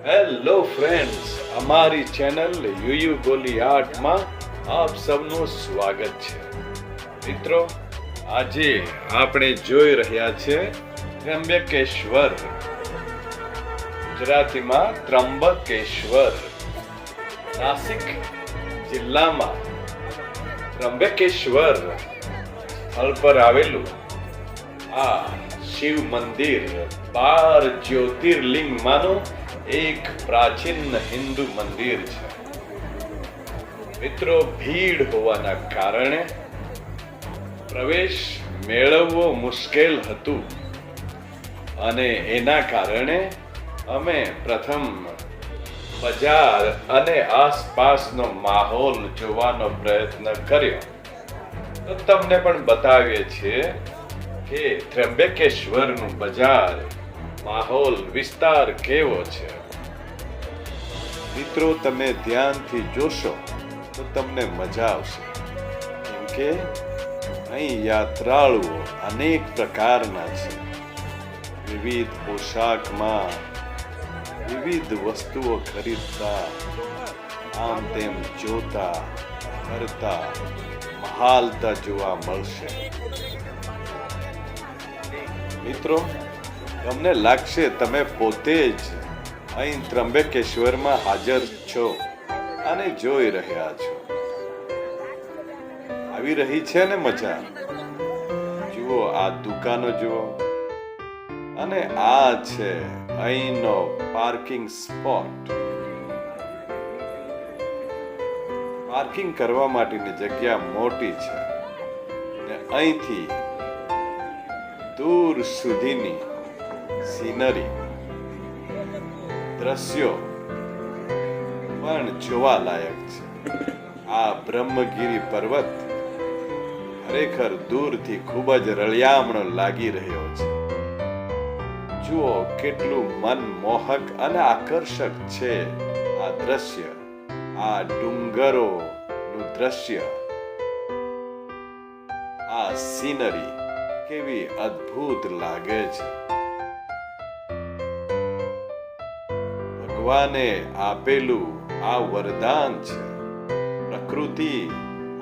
Hello friends, અમારી channel યુયુ ગોલી આર્ટમાં આપ સૌનું સ્વાગત છે. મિત્રો, આજે આપણે જોઈ રહ્યા છે ત્ર્યંબકેશ્વર, ગુજરાતીમાં ત્રંબકેશ્વર, નાસિક જિલ્લામાં ત્રંબકેશ્વર સ્થળ પર આવેલું આ શિવ મંદિર 12 જ્યોતિર્લિંગમાંનું એક પ્રાચીન હિન્દુ મંદિર છે. મિત્રો, ભીડ હોવાના કારણે પ્રવેશ મેળવવો મુશ્કેલ હતું અને એના કારણે અમે પ્રથમ બજાર અને આસપાસનો માહોલ જોવાનો પ્રયત્ન કર્યો. તો તમને પણ બતાવીએ છીએ કે ત્ર્યંબકેશ્વરનું બજાર, માહોલ, વિસ્તાર કેવો છે. મિત્રો, તમે ધ્યાનથી જોશો તો તમને મજા આવશે, કેમ કે અહીં યાત્રાળુઓ અનેક પ્રકારના છે. વિવિધ પોશાકમાં વિવિધ વસ્તુઓ ખરીદતા, આમ તેમ જોતા કરતા મહાલતા જોવા મળશે. મિત્રો, તમને લાગશે તમે પોતે જ અહીં ત્રંબકેશ્વરમાં હાજર છો અને જોઈ રહ્યા છો. આવી રહી છે ને મજા? જુઓ, આ દુકાનો જુઓ, અને આ છે અહીંનો પાર્કિંગ સ્પોટ. પાર્કિંગ કરવા માટેની જગ્યા મોટી છે ને અહીંથી દૂર સુધીની સીનરી, દ્રશ્યો પણ જોવા લાયક છે. આ બ્રહ્મગીરી પર્વત ખરેખર દૂરથી ખૂબ જ રળિયામણો લાગી રહ્યો છે. જુઓ કેટલું મનમોહક અને આકર્ષક છે આ દ્રશ્ય. આ ડુંગરોનું દ્રશ્ય, આ સીનરી કેવી અદ્ભુત લાગે છે. ભગવાને આપેલું આ વરદાન છે. પ્રકૃતિ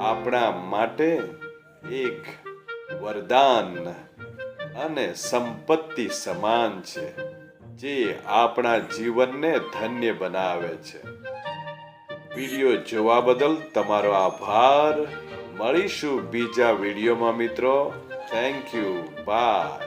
આપણા માટે એક વરદાન અને સંપત્તિ સમાન છે, જે આપણા જીવનને ધન્ય બનાવે છે. વિડીયો જોવા બદલ તમારો આભાર. મળીશું બીજા વિડીયોમાં મિત્રો. Thank you. બાય.